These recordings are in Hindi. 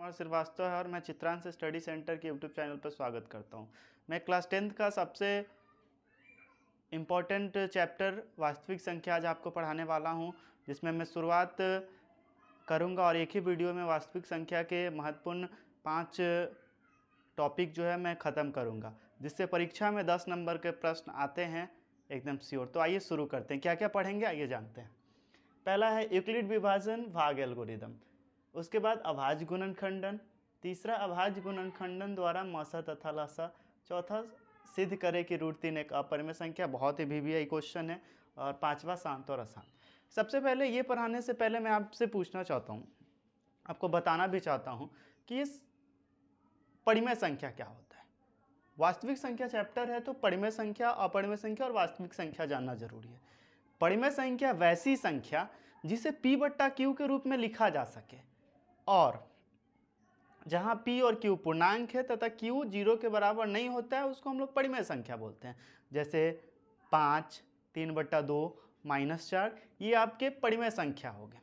कुमार श्रीवास्तव है और मैं चित्रांश स्टडी सेंटर के यूट्यूब चैनल पर स्वागत करता हूं। मैं क्लास 10th का सबसे इम्पॉर्टेंट चैप्टर वास्तविक संख्या आज आपको पढ़ाने वाला हूं, जिसमें मैं शुरुआत करूंगा और एक ही वीडियो में वास्तविक संख्या के महत्वपूर्ण 5 टॉपिक जो है मैं ख़त्म करूंगा, जिससे परीक्षा में 10 नंबर के प्रश्न आते हैं एकदम श्योर। तो आइए शुरू करते हैं। क्या क्या पढ़ेंगे आइए जानते हैं। पहला है यूक्लिड विभाजन भाग एल्गोरिदम, उसके बाद अभाज्य गुणनखंडन, तीसरा अभाज्य गुणनखंडन द्वारा मसा तथा लसा, चौथा सिद्ध करे कि √3 एक अपरिमेय संख्या, बहुत ही VBI क्वेश्चन है, और पांचवा शांत और अशांत। सबसे पहले ये पढ़ाने से पहले मैं आपसे पूछना चाहता हूँ, आपको बताना भी चाहता हूँ कि इस परिमेय संख्या क्या होता है। वास्तविक संख्या चैप्टर है तो परिमेय संख्या, अपरिमेय संख्या और वास्तविक संख्या जानना जरूरी है। परिमेय संख्या वैसी संख्या जिसे P/Q के रूप में लिखा जा सके और जहां P और Q पूर्णांक है तथा Q 0 के बराबर नहीं होता है, उसको हम लोग परिमेय संख्या बोलते हैं। जैसे 5, 3/2, -4, ये आपके परिमेय संख्या हो गए।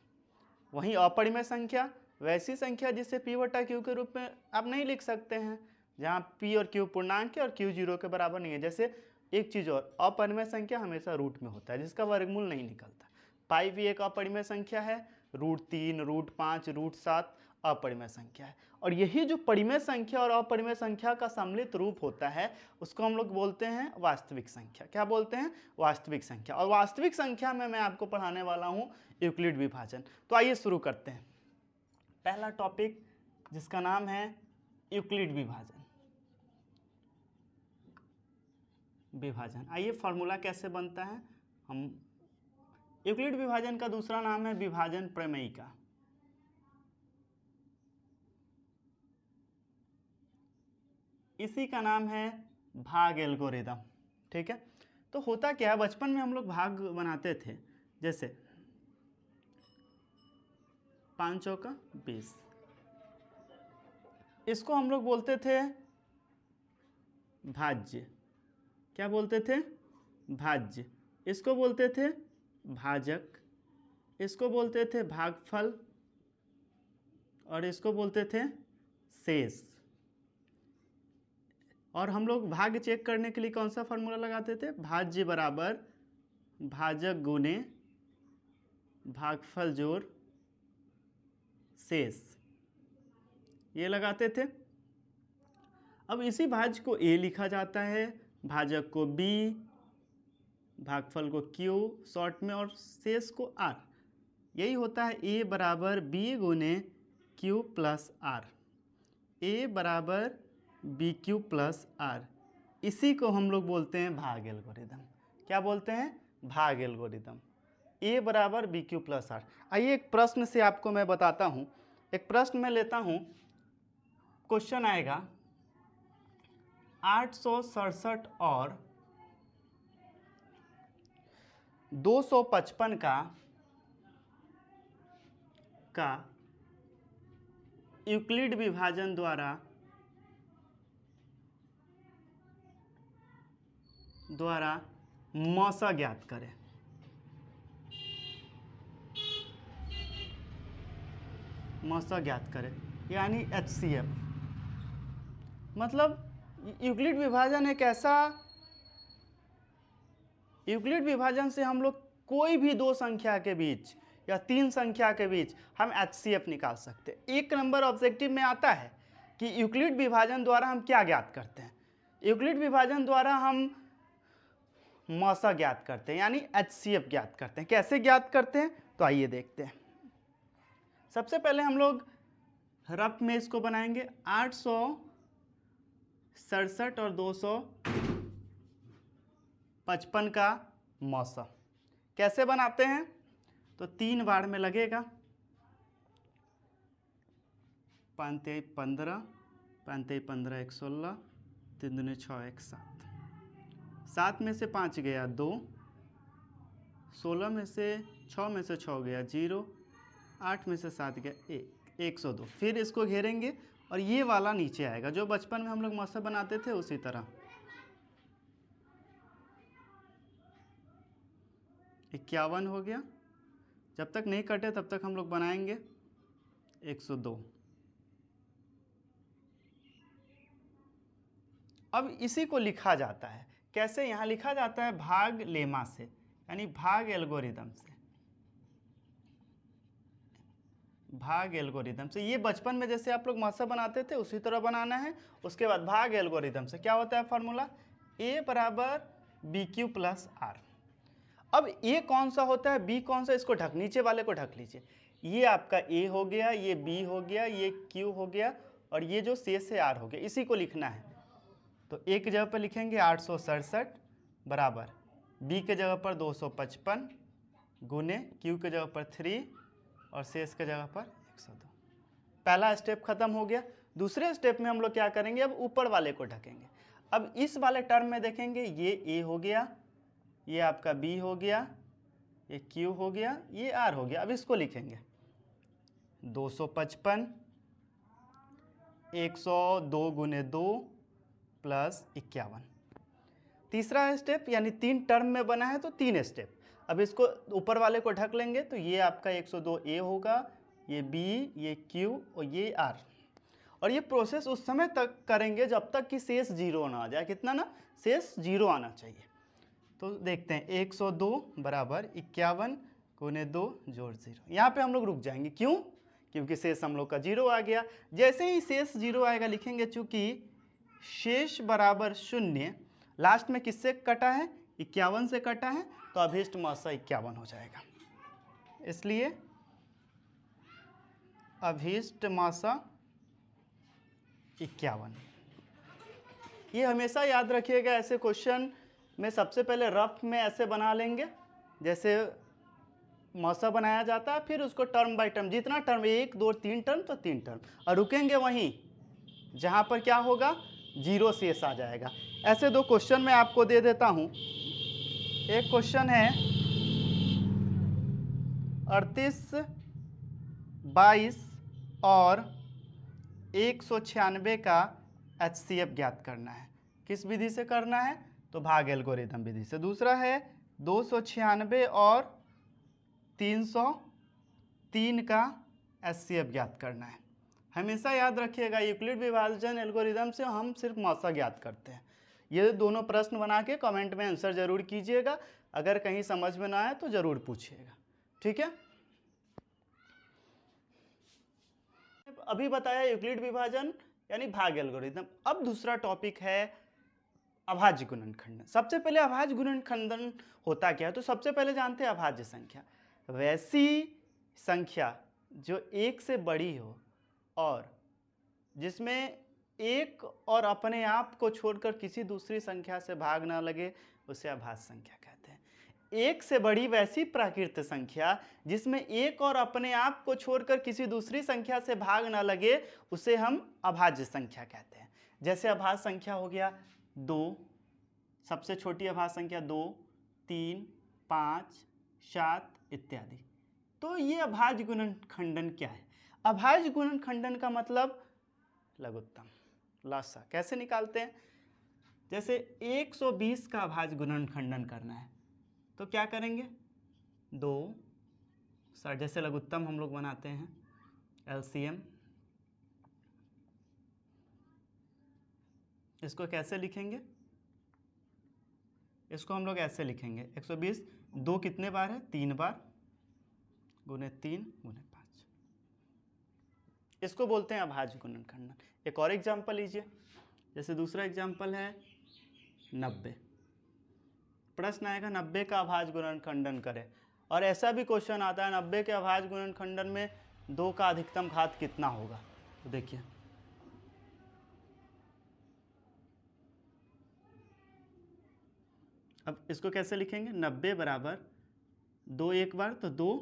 वहीं अपरिमेय संख्या वैसी संख्या जिसे P/Q के रूप में आप नहीं लिख सकते हैं, जहां P और Q पूर्णांक है और Q 0 के बराबर नहीं है। जैसे एक चीज़ और, अपरिमेय संख्या हमेशा रूट में होता है जिसका वर्गमूल नहीं निकलता। पाई भी एक अपरिमेय संख्या है, √3, √5, √7 अपरिमेय संख्या है। और यही जो परिमेय संख्या और अपरिमेय संख्या का सम्मिलित रूप होता है उसको हम लोग बोलते हैं वास्तविक संख्या। क्या बोलते हैं? वास्तविक संख्या। और वास्तविक संख्या में मैं आपको पढ़ाने वाला हूँ यूक्लिड विभाजन। तो आइए शुरू करते हैं। पहला टॉपिक जिसका नाम है यूक्लिड विभाजन। आइए फॉर्मूला कैसे बनता है हम। यूक्लिड विभाजन का दूसरा नाम है विभाजन प्रमेयिका। इसी का नाम है भाग एल्गोरिदम। ठीक है, तो होता क्या है, बचपन में हम लोग भाग बनाते थे। जैसे 5 चौका 20, इसको हम लोग बोलते थे भाज्य। क्या बोलते थे? भाज्य। इसको बोलते थे भाजक, इसको बोलते थे भागफल, और इसको बोलते थे शेष। और हम लोग भाग चेक करने के लिए कौन सा फॉर्मूला लगाते थे? भाज्य बराबर भाजक गुने भागफल जोड़ शेष, ये लगाते थे। अब इसी भाज्य को A लिखा जाता है, भाजक को B, भागफल को Q शॉर्ट में, और शेष को R। यही होता है A बराबर B गुने Q प्लस R। A बराबर BQ प्लस R। इसी को हम लोग बोलते हैं भाग एल्गोरिदम। क्या बोलते हैं? भाग एल्गोरिदम। A बराबर BQ प्लस R। आइए एक प्रश्न से आपको मैं बताता हूँ। एक प्रश्न मैं लेता हूँ, क्वेश्चन आएगा 867 और 255 का यूक्लिड विभाजन द्वारा मसा ज्ञात करें। मसा ज्ञात करें यानी HCF। मतलब यूक्लिड विभाजन एक ऐसा, यूक्लिड विभाजन से हम लोग कोई भी 2 संख्या के बीच या 3 संख्या के बीच हम HCF निकाल सकते हैं। 1 नंबर ऑब्जेक्टिव में आता है कि यूक्लिड विभाजन द्वारा हम क्या ज्ञात करते हैं। यूक्लिड विभाजन द्वारा हम मसा ज्ञात करते हैं यानी HCF ज्ञात करते हैं। कैसे ज्ञात करते हैं तो आइए देखते हैं। सबसे पहले हम लोग रफ में इसको बनाएंगे। 867 और 255 का मौसा कैसे बनाते हैं तो 3 बार में लगेगा। 5 3 15, 5 3 15 1 16, 3 दूनी 6 1 7, 7 में से 5 गया 2, 16 में से 6 में से 6 गया 0, 8 में से 7 गया 1, 102। फिर इसको घेरेंगे और ये वाला नीचे आएगा, जो बचपन में हम लोग मौसा बनाते थे उसी तरह। 51 हो गया। जब तक नहीं कटे तब तक हम लोग बनाएंगे 102। अब इसी को लिखा जाता है कैसे, यहाँ लिखा जाता है भाग लेमा से, यानी भाग एल्गोरिदम से। भाग एल्गोरिदम से, ये बचपन में जैसे आप लोग मासा बनाते थे उसी तरह बनाना है। उसके बाद भाग एल्गोरिदम से क्या होता है फॉर्मूला, a बराबर बी क्यू प्लस आर। अब a कौन सा होता है, b कौन सा, इसको ढक, नीचे वाले को ढक लीजिए। ये आपका a हो गया, ये b हो गया, ये q हो गया, और ये जो शेष है r हो गया। इसी को लिखना है। तो a की जगह पर लिखेंगे 867 बराबर b के जगह पर 255 गुने q के जगह पर 3 और शेष के जगह पर 102। पहला स्टेप खत्म हो गया। दूसरे स्टेप में हम लोग क्या करेंगे, अब ऊपर वाले को ढकेंगे। अब इस वाले टर्म में देखेंगे, ये a हो गया, ये आपका b हो गया, ये q हो गया, ये r हो गया। अब इसको लिखेंगे 255 102 गुने 2 प्लस 51। तीसरा स्टेप, यानी 3 टर्म में बना है तो 3 स्टेप। अब इसको ऊपर वाले को ढक लेंगे तो ये आपका 102a होगा, ये b, ये q और ये r। और ये प्रोसेस उस समय तक करेंगे जब तक कि शेष 0 ना आ जाए। कितना ना, शेष 0 आना चाहिए। तो देखते हैं 102 बराबर 51 गुने 2 जोड़ 0। यहाँ पे हम लोग रुक जाएंगे, क्यों, क्योंकि शेष हम लोग का 0 आ गया। जैसे ही शेष 0 आएगा लिखेंगे चूंकि शेष बराबर 0, लास्ट में किससे कटा है, 51 से कटा है, तो अभीष्ट मासा 51 हो जाएगा। इसलिए अभीष्ट मासा 51। ये हमेशा याद रखिएगा, ऐसे क्वेश्चन में सबसे पहले रफ में ऐसे बना लेंगे जैसे मौसा बनाया जाता है, फिर उसको टर्म बाय टर्म, जितना टर्म 1 2 3 टर्म तो 3 टर्म, और रुकेंगे वहीं जहां पर क्या होगा, 0 शेष आ जाएगा। ऐसे 2 क्वेश्चन मैं आपको दे देता हूं। एक क्वेश्चन है 38, 22 और 196 का HCF ज्ञात करना है। किस विधि से करना है, तो भाग एल्गोरिदम विधि से। दूसरा है 296 और 303 का HCF ज्ञात करना है। हमेशा याद रखिएगा, यूक्लिड विभाजन एल्गोरिदम से हम सिर्फ मौसा ज्ञात करते हैं। ये दोनों प्रश्न बना के कमेंट में आंसर जरूर कीजिएगा। अगर कहीं समझ में ना आए तो जरूर पूछिएगा, ठीक है। अभी बताया यूक्लिड विभाजन यानी भाग एल्गोरिदम। अब दूसरा टॉपिक है अभाज्य गुणनखंडन। सबसे पहले अभाज्य गुणनखंडन होता क्या है, तो सबसे पहले जानते हैं अभाज्य संख्या वैसी संख्या जो 1 से बड़ी हो और जिसमें एक और अपने आप को छोड़कर किसी दूसरी संख्या से भाग ना लगे, उसे अभाज्य संख्या कहते हैं। 1 से बड़ी वैसी प्राकृत संख्या जिसमें एक और अपने आप को छोड़कर किसी दूसरी संख्या से भाग ना लगे, उसे हम अभाज्य संख्या कहते हैं। जैसे अभाज्य संख्या हो गया 2, सबसे छोटी अभाज्य संख्या 2, 3, 5, 7 इत्यादि। तो ये अभाज्य गुणनखंडन क्या है, अभाज्य गुणनखंडन का मतलब लघुत्तम, लासा। कैसे निकालते हैं, जैसे 120 का अभाज्य गुणनखंडन करना है तो क्या करेंगे, 2 सर, जैसे लघुत्तम हम लोग बनाते हैं LCM, इसको कैसे लिखेंगे, इसको हम लोग ऐसे लिखेंगे 120 2 कितने बार है, 3 बार, गुने 3 गुने 5। इसको बोलते हैं अभाज्य गुणनखंडन। एक और एग्जाम्पल लीजिए, जैसे दूसरा एग्जाम्पल है 90। प्रश्न आएगा 90 का अभाज्य गुणनखंडन करें, और ऐसा भी क्वेश्चन आता है 90 के अभाज्य गुणनखंडन में 2 का अधिकतम घात कितना होगा। तो देखिए अब इसको कैसे लिखेंगे, 90 बराबर 2 एक बार तो 2,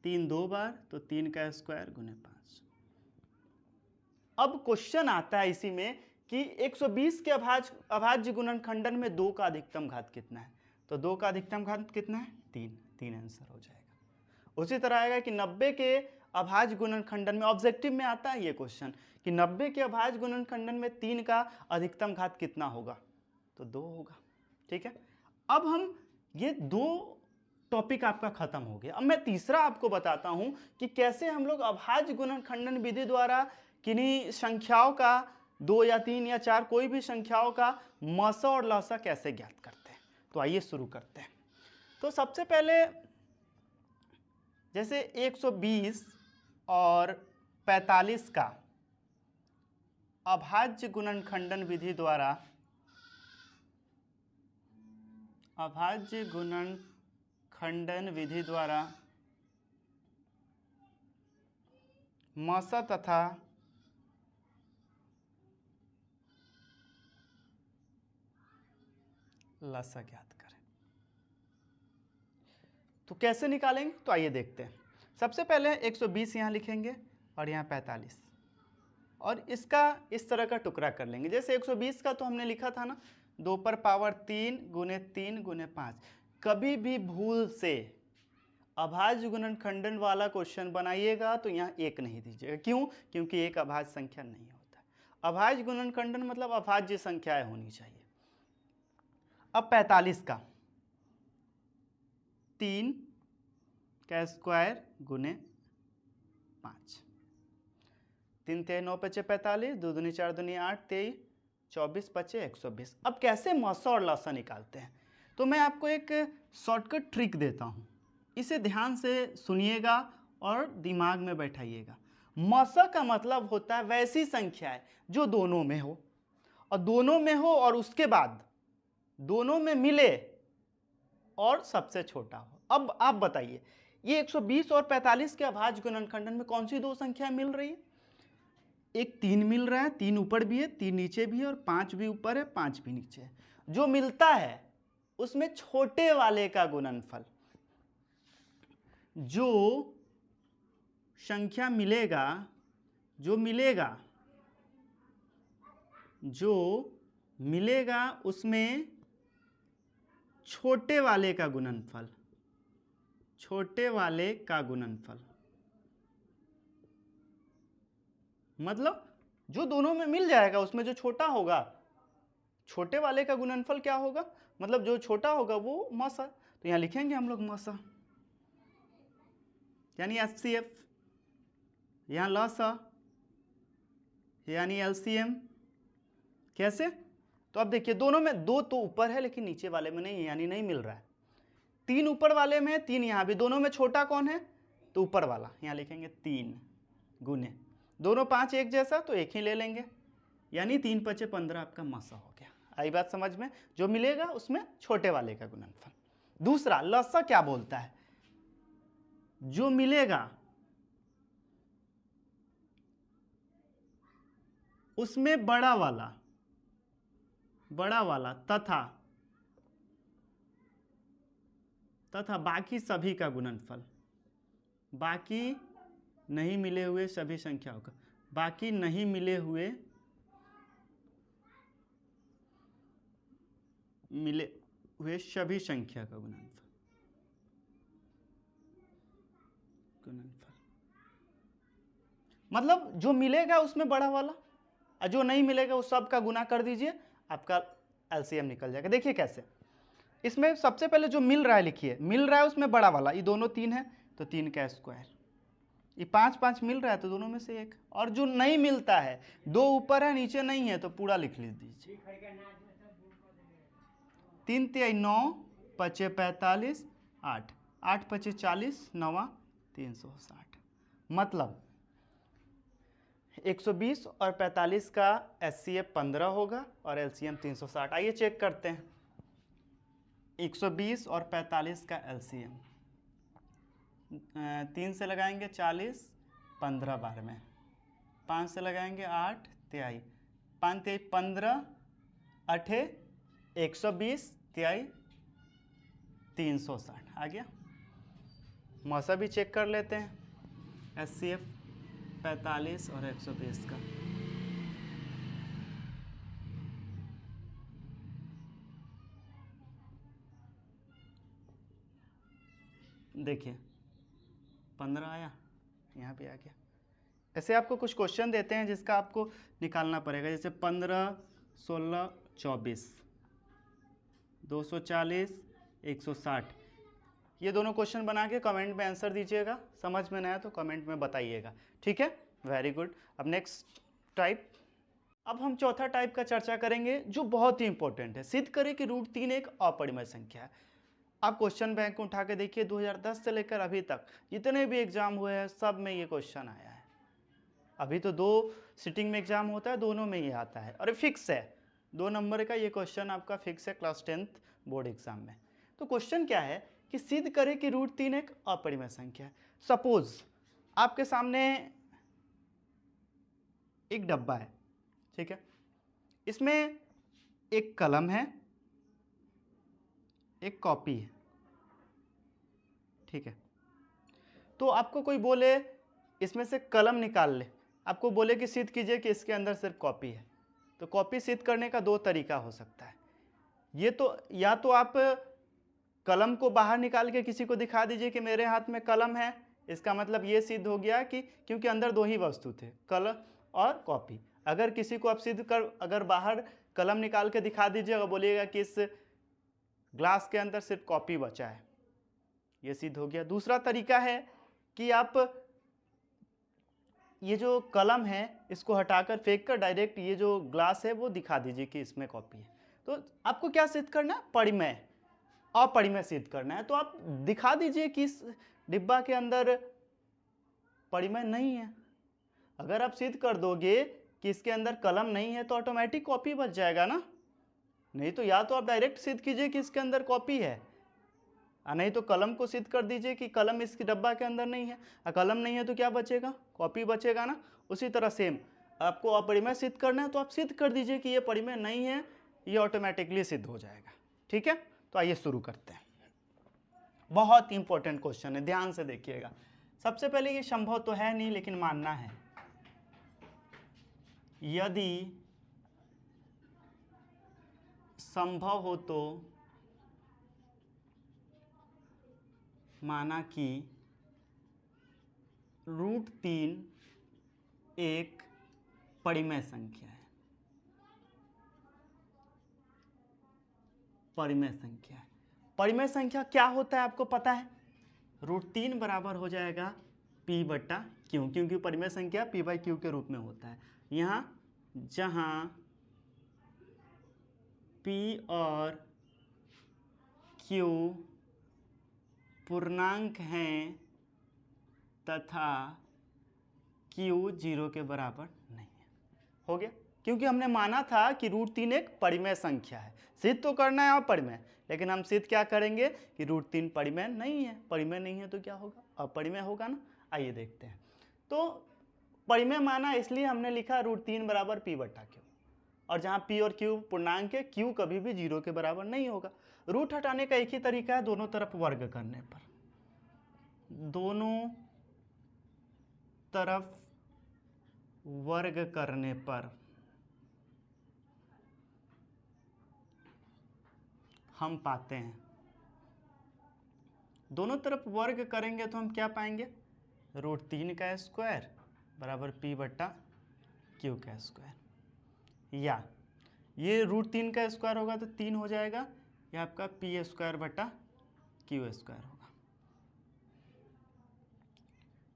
3 2 बार तो 3 का स्क्वायर गुने 5। अब क्वेश्चन आता है इसी में कि 120 के अभाज्य गुणनखंडन में 2 का अधिकतम घात कितना है, तो 2 का अधिकतम घात कितना है, 3 आंसर हो जाएगा। उसी तरह आएगा कि 90 के अभाज्य गुणनखंडन में, ऑब्जेक्टिव में आता है ये क्वेश्चन कि 90 के अभाज्य गुणनखंडन में 3 का अधिकतम घात कितना होगा, तो 2 होगा, ठीक है। अब हम ये 2 टॉपिक आपका खत्म हो गया। अब मैं तीसरा आपको बताता हूं कि कैसे हम लोग अभाज्य गुणनखंडन विधि द्वारा किन्हीं संख्याओं का 2 या 3 या 4 कोई भी संख्याओं का मसा और लसा कैसे ज्ञात करते हैं। तो आइए शुरू करते हैं। तो सबसे पहले जैसे 120 और 45 का अभाज्य गुणनखंडन विधि द्वारा मसा तथा लसा ज्ञात करें। तो कैसे निकालेंगे, तो आइए देखते हैं। सबसे पहले 120 यहाँ लिखेंगे और यहाँ 45 और इसका इस तरह का टुकड़ा कर लेंगे। जैसे 120 का तो हमने लिखा था ना 2 पर पावर 3 गुने 3 गुने 5। कभी भी भूल से अभाज्य गुणनखंडन वाला क्वेश्चन बनाइएगा तो यहाँ 1 नहीं दीजिएगा। क्यों? क्योंकि एक अभाज्य संख्या नहीं होता। अभाज्य गुणनखंडन मतलब अभाज्य संख्याएं होनी चाहिए। अब 45 का 3 का स्क्वायर गुने 5, 3 3 9 5 45, 2 दूनी 4 दूनी 8 23, 24 5 120। अब कैसे मसा और लसा निकालते हैं, तो मैं आपको एक शॉर्टकट ट्रिक देता हूँ, इसे ध्यान से सुनिएगा और दिमाग में बैठाइएगा। मसा का मतलब होता है वैसी संख्या है जो दोनों में हो, और दोनों में हो और उसके बाद दोनों में मिले और सबसे छोटा हो। अब आप बताइए ये 120 और 45 के अभाज्य गुणनखंडन में कौन सी दो संख्या मिल रही है? एक 3 मिल रहा है, 3 ऊपर भी है 3 नीचे भी है और 5 भी ऊपर है 5 भी नीचे है। जो मिलता है उसमें छोटे वाले का गुणनफल, जो संख्या मिलेगा उसमें छोटे वाले का गुणनफल, मतलब जो दोनों में मिल जाएगा उसमें जो छोटा होगा, छोटे वाले का गुणनफल क्या होगा, मतलब जो छोटा होगा वो मसा। तो यहां लिखेंगे हम लोग मसा यानी HCF, यहां लसा यानी LCM। कैसे? तो अब देखिए दोनों में 2 तो ऊपर है लेकिन नीचे वाले में नहीं, यानी नहीं मिल रहा है। 3 ऊपर वाले में है, 3 यहाँ भी, दोनों में छोटा कौन है? तो ऊपर वाला। यहाँ लिखेंगे 3 गुने, दोनों 5 एक जैसा तो एक ही ले लेंगे, यानी 3 5 15 आपका मसा हो गया। आई बात समझ में? जो मिलेगा उसमें छोटे वाले का गुणनफल। दूसरा लसा क्या बोलता है? जो मिलेगा उसमें बड़ा वाला तथा बाकी सभी का गुणनफल, बाकी नहीं मिले हुए सभी संख्याओं का, बाकी नहीं मिले हुए सभी संख्या का गुणनफल। मतलब जो मिलेगा उसमें बड़ा वाला और जो नहीं मिलेगा उस सब का गुना कर दीजिए, आपका LCM निकल जाएगा। देखिए कैसे, इसमें सबसे पहले जो मिल रहा है लिखिए, मिल रहा है उसमें बड़ा वाला, ये दोनों 3 है तो 3 का स्क्वायर, ये 5 5 मिल रहा है तो दोनों में से एक, और जो नहीं मिलता है 2 ऊपर है नीचे नहीं है तो पूरा लिख लीजिए। 3 3 9 5 45 8 8 5 40 9 360। मतलब 120 और 45 का HCF 15 होगा और LCM 360। आइए चेक करते हैं 120 और 45 का LCM। 3 से लगाएंगे 40, 15 बार में, 5 से लगाएंगे 8 तिहाई, 5 तिहाई 15, 8 120 तिहाई 360 आ गया। मसा भी चेक कर लेते हैं HCF 45 और 120 का। देखिए 15 आया, यहाँ पे आ गया। ऐसे आपको कुछ क्वेश्चन देते हैं जिसका आपको निकालना पड़ेगा, जैसे 15 16 24 240 160। ये दोनों क्वेश्चन बना के कमेंट में आंसर दीजिएगा, समझ में ना आया तो कमेंट में बताइएगा, ठीक है? Very good. अब नेक्स्ट टाइप, अब हम चौथा टाइप का चर्चा करेंगे जो बहुत ही इंपॉर्टेंट है। सिद्ध करें कि √3 एक अपरिमेय संख्या है। आप क्वेश्चन बैंक को उठा के देखिए, 2010 से लेकर अभी तक जितने भी एग्जाम हुए हैं सब में ये क्वेश्चन आया है। अभी तो 2 सिटिंग में एग्जाम होता है, दोनों में ये आता है और फिक्स है। 2 नंबर का ये क्वेश्चन आपका फिक्स है क्लास 10th बोर्ड एग्जाम में। तो क्वेश्चन क्या है कि सिद्ध करें कि √3 एक अपरिमेय संख्या है। सपोज आपके सामने एक डब्बा है, ठीक है, इसमें एक कलम है, एक कॉपी है, ठीक है। तो आपको कोई बोले इसमें से कलम निकाल ले, आपको बोले कि सिद्ध कीजिए कि इसके अंदर सिर्फ कॉपी है, तो कॉपी सिद्ध करने का 2 तरीका हो सकता है। ये तो या तो आप कलम को बाहर निकाल के किसी को दिखा दीजिए कि मेरे हाथ में कलम है, इसका मतलब ये सिद्ध हो गया कि क्योंकि अंदर 2 ही वस्तु थे, कलम और कॉपी। अगर किसी को आप सिद्ध कर अगर बाहर कलम निकाल के दिखा दीजिएगा, बोलिएगा कि इस ग्लास के अंदर सिर्फ कॉपी बचा है, ये सिद्ध हो गया। दूसरा तरीका है कि आप ये जो कलम है इसको हटाकर फेंक कर डायरेक्ट ये जो ग्लास है वो दिखा दीजिए कि इसमें कॉपी है। तो आपको क्या सिद्ध करना है? परिमेय, अपरिमेय सिद्ध करना है। तो आप दिखा दीजिए कि इस डिब्बा के अंदर परिमेय नहीं है। अगर आप सिद्ध कर दोगे कि इसके अंदर कलम नहीं है तो ऑटोमेटिक कॉपी बच जाएगा ना। नहीं तो या तो आप डायरेक्ट सिद्ध कीजिए कि इसके अंदर कॉपी है, नहीं तो कलम को सिद्ध कर दीजिए कि कलम इसकी डब्बा के अंदर नहीं है। कलम नहीं है तो क्या बचेगा? कॉपी बचेगा ना। उसी तरह सेम आपको अपरिमेय सिद्ध करना है तो आप सिद्ध कर दीजिए कि ये परिमेय नहीं है, ये ऑटोमेटिकली सिद्ध हो जाएगा। ठीक है, तो आइए शुरू करते हैं। बहुत इंपॉर्टेंट क्वेश्चन है, ध्यान से देखिएगा। सबसे पहले ये संभव तो है नहीं लेकिन मानना है। यदि संभव हो तो माना कि √3 एक परिमेय संख्या है। परिमेय संख्या है। परिमेय संख्या क्या होता है आपको पता है? √3 बराबर हो जाएगा P/Q, क्योंकि परिमेय संख्या P/Q के रूप में होता है। यहाँ जहाँ P और Q पूर्णांक हैं तथा Q 0 के बराबर नहीं है। हो गया, क्योंकि हमने माना था कि √3 एक परिमेय संख्या है। सिद्ध तो करना है अपरिमेय, लेकिन हम सिद्ध क्या करेंगे कि √3 परिमेय नहीं है। परिमेय नहीं है तो क्या होगा? अपरिमेय होगा ना। आइए देखते हैं। तो परिमेय माना इसलिए हमने लिखा √3 बराबर P/Q, और जहाँ P और Q पूर्णांक है, Q कभी भी 0 के बराबर नहीं होगा। रूट हटाने का एक ही तरीका है, दोनों तरफ वर्ग करने पर। दोनों तरफ वर्ग करने पर हम पाते हैं, दोनों तरफ वर्ग करेंगे तो हम क्या पाएंगे? √3 का स्क्वायर बराबर P/Q का स्क्वायर, या ये √3 का स्क्वायर होगा तो 3 हो जाएगा, यह आपका P²/Q² होगा।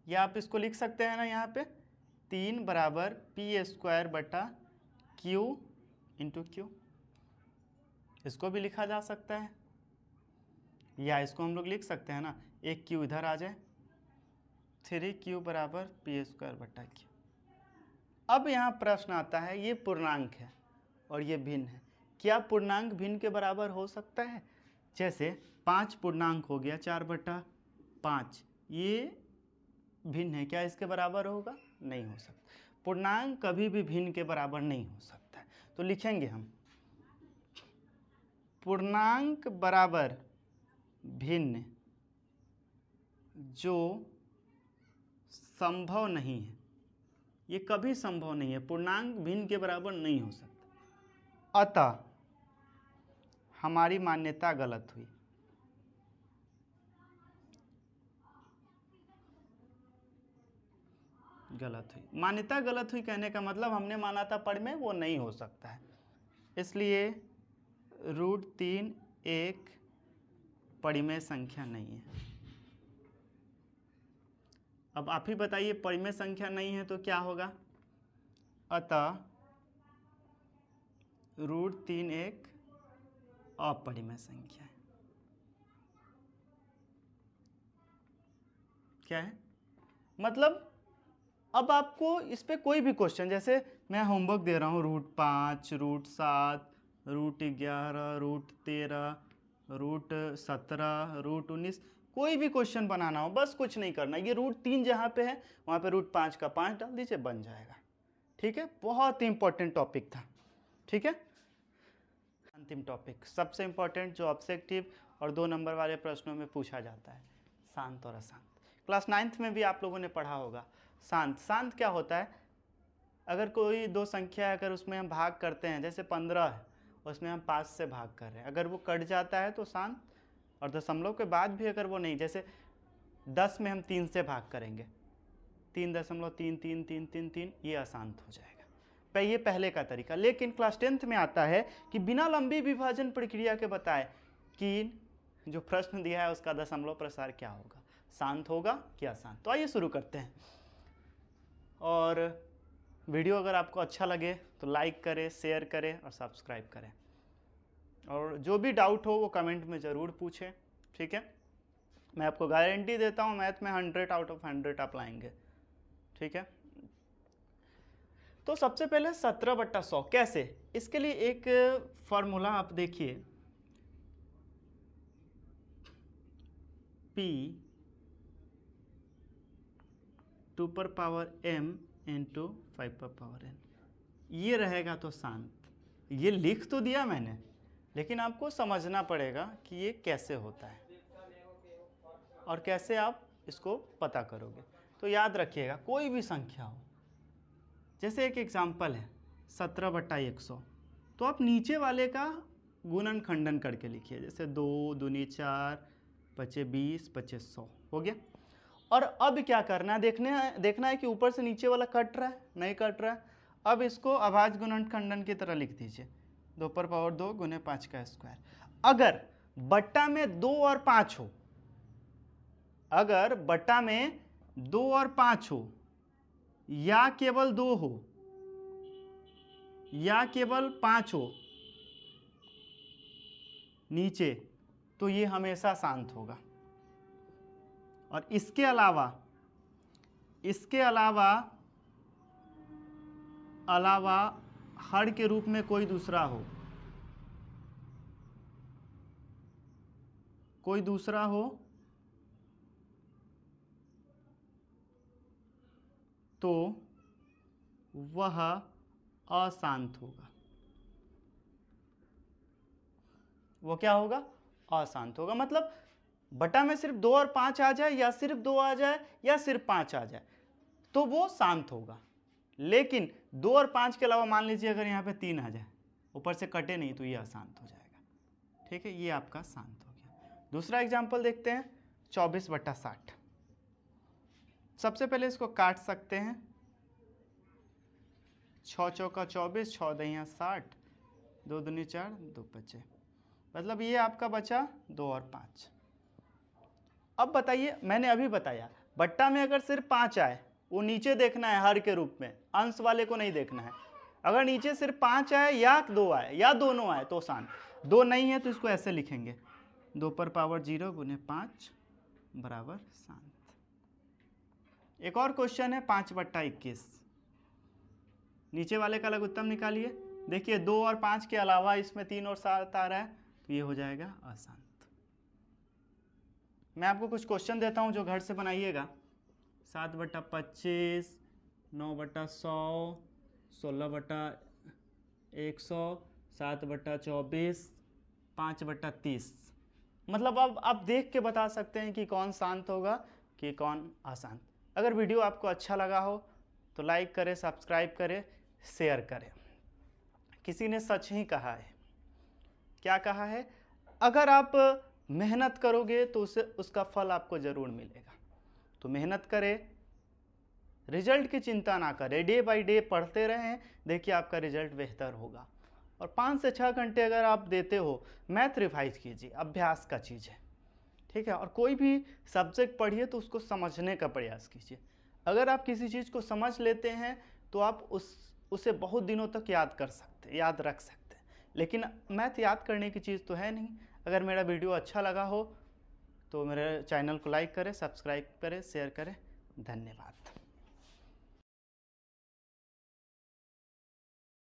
या आप इसको लिख सकते हैं ना, यहाँ पे 3 बराबर P²/Q × Q, इसको भी लिखा जा सकता है। या इसको हम लोग लिख सकते हैं ना, एक Q इधर आ जाए, 3Q बराबर P²/Q। अब यहाँ प्रश्न आता है, ये पूर्णांक है और ये भिन्न है, क्या पूर्णांक भिन्न के बराबर हो सकता है? जैसे 5 पूर्णांक हो गया 4/5, ये भिन्न है, क्या इसके बराबर होगा? नहीं हो सकता। पूर्णांक कभी भी भिन्न के बराबर नहीं हो सकता है। तो लिखेंगे हम पूर्णांक बराबर भिन्न जो संभव नहीं है, ये कभी संभव नहीं है, पूर्णांक भिन्न के बराबर नहीं हो सकता। अतः हमारी मान्यता गलत हुई। मान्यता गलत हुई कहने का मतलब हमने माना था परिमेय, वो नहीं हो सकता है, इसलिए √3 एक परिमेय संख्या नहीं है। अब आप ही बताइए, परिमेय संख्या नहीं है तो क्या होगा? अतः √3 एक अपरिमेय संख्या है। क्या है मतलब अब आपको इस पे कोई भी क्वेश्चन, जैसे मैं होमवर्क दे रहा हूँ √5, √7, √11, √13, √17, √19, कोई भी क्वेश्चन बनाना हो बस कुछ नहीं करना, ये √3 जहाँ पे है वहाँ पे √5 का 5 डाल दीजिए, बन जाएगा। ठीक है, बहुत ही इंपॉर्टेंट टॉपिक था। ठीक है, अंतिम टॉपिक सबसे इंपॉर्टेंट जो ऑब्जेक्टिव और 2 नंबर वाले प्रश्नों में पूछा जाता है, शांत और अशांत। क्लास 9th में भी आप लोगों ने पढ़ा होगा शांत। शांत क्या होता है, अगर कोई 2 संख्या है, अगर उसमें हम भाग करते हैं, जैसे 15 है उसमें हम 5 से भाग कर रहे हैं, अगर वो कट जाता है तो शांत, और दशमलव के बाद भी अगर वो नहीं, जैसे 10 में हम 3 से भाग करेंगे, 3.33333, ये अशांत हो जाएगा। ये पहले का तरीका। लेकिन क्लास 10th में आता है कि बिना लंबी विभाजन प्रक्रिया के बताए कि जो प्रश्न दिया है उसका दशमलव प्रसार क्या होगा, शांत होगा कि अशांत। तो आइए शुरू करते हैं। और वीडियो अगर आपको अच्छा लगे तो लाइक करें, शेयर करें और सब्सक्राइब करें, और जो भी डाउट हो वो कमेंट में ज़रूर पूछें। ठीक है, मैं आपको गारंटी देता हूँ मैथ में 100 आउट ऑफ 100 आप लाएंगे। ठीक है, तो सबसे पहले 17/100 कैसे, इसके लिए एक फॉर्मूला आप देखिए, P 2m × 5n, ये रहेगा तो शांत। ये लिख तो दिया मैंने, लेकिन आपको समझना पड़ेगा कि ये कैसे होता है और कैसे आप इसको पता करोगे। तो याद रखिएगा, कोई भी संख्या हो, जैसे एक एग्जाम्पल है 17/100, तो आप नीचे वाले का गुणन खंडन करके लिखिए, जैसे 2 दूनी 4, 5 20, 5 100 हो गया। और अब क्या करना है, देखना है कि ऊपर से नीचे वाला कट रहा है, नहीं कट रहा है। अब इसको अभाज्य गुणन खंडन की तरह लिख दीजिए, 2/2 × 5 का स्क्वायर। अगर बट्टा में 2 और 5 हो, अगर बट्टा में 2 और 5 हो, या केवल 2 हो, या केवल 5 हो नीचे, तो ये हमेशा शांत होगा। और इसके अलावा हर के रूप में कोई दूसरा हो, तो वह अशांत होगा। वो क्या होगा, अशांत होगा। मतलब बटा में सिर्फ 2 और 5 आ जाए, या सिर्फ 2 आ जाए, या सिर्फ 5 आ जाए, तो वो शांत होगा। लेकिन 2 और 5 के अलावा मान लीजिए अगर यहाँ पे 3 आ जाए, ऊपर से कटे नहीं, तो ये अशांत हो जाएगा। ठीक है, ये आपका शांत हो गया। दूसरा एग्जाम्पल देखते हैं, 24/60। सबसे पहले इसको काट सकते हैं, 6 चौका 24, 6 दहिया 60, 2 दूनी 4, 2 5, मतलब ये आपका बचा 2 और 5। अब बताइए, मैंने अभी बताया बट्टा में अगर सिर्फ 5 आए, वो नीचे देखना है हर के रूप में, अंश वाले को नहीं देखना है। अगर नीचे सिर्फ 5 आए या 2 आए या दोनों आए तो शांत। 2 नहीं है तो इसको ऐसे लिखेंगे, 2/0 × 5 बराबर शांत। एक और क्वेश्चन है 5/21, नीचे वाले का लघुत्तम निकालिए। देखिए 2 और 5 के अलावा इसमें 3 और 7 आ रहा है, तो ये हो जाएगा अशांत। मैं आपको कुछ क्वेश्चन देता हूं जो घर से बनाइएगा। 7/25, 9/100, 16/100, 7/24, 5/30। मतलब अब आप देख के बता सकते हैं कि कौन शांत होगा कि कौन अशांत। अगर वीडियो आपको अच्छा लगा हो तो लाइक करें, सब्सक्राइब करें, शेयर करें। किसी ने सच ही कहा है, क्या कहा है, अगर आप मेहनत करोगे तो उसका फल आपको ज़रूर मिलेगा। तो मेहनत करें, रिजल्ट की चिंता ना करें, डे बाय डे पढ़ते रहें, देखिए आपका रिजल्ट बेहतर होगा। और 5 से 6 घंटे अगर आप देते हो, मैथ रिवाइज कीजिए, अभ्यास का चीज़ है। ठीक है, और कोई भी सब्जेक्ट पढ़िए तो उसको समझने का प्रयास कीजिए। अगर आप किसी चीज़ को समझ लेते हैं तो आप उसे बहुत दिनों तक याद रख सकते हैं। लेकिन मैथ याद करने की चीज़ तो है नहीं। अगर मेरा वीडियो अच्छा लगा हो तो मेरे चैनल को लाइक करें, सब्सक्राइब करें, शेयर करें। धन्यवाद।